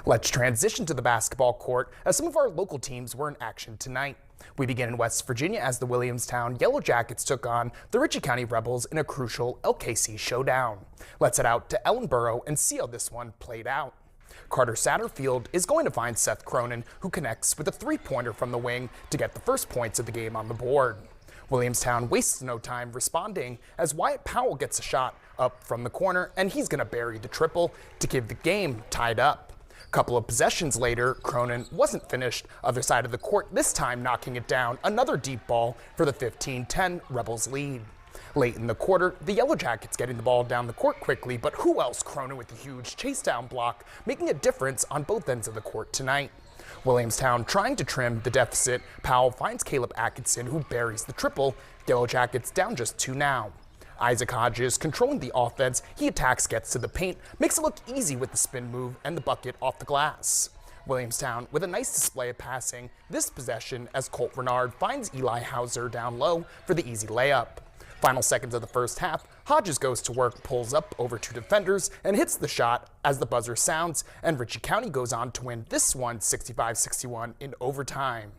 Let's transition to the basketball court as some of our local teams were in action tonight. We begin in West Virginia as the Williamstown Yellowjackets took on the Ritchie County Rebels in a crucial LKC showdown. Let's head out to Ellenboro and see how this one played out. Carter Satterfield is going to find Seth Cronin, who connects with a three-pointer from the wing to get the first points of the game on the board. Williamstown wastes no time responding as Wyatt Powell gets a shot up from the corner, and he's going to bury the triple to give the game tied up. A couple of possessions later, Cronin wasn't finished other side of the court, this time knocking it down, another deep ball for the 15-10 Rebels lead. Late in the quarter, the Yellowjackets getting the ball down the court quickly, but who else? Cronin with a huge chase down block, making a difference on both ends of the court tonight. Williamstown trying to trim the deficit. Powell finds Caleb Atkinson, who buries the triple. Yellowjackets down just 2 now. Isaac Hodges controlling the offense. He attacks, gets to the paint, makes it look easy with the spin move and the bucket off the glass. Williamstown with a nice display of passing this possession as Colt Renard finds Eli Hauser down low for the easy layup. Final seconds of the first half, Hodges goes to work, pulls up over 2 defenders, and hits the shot as the buzzer sounds, and Ritchie County goes on to win this one 65-61 in overtime.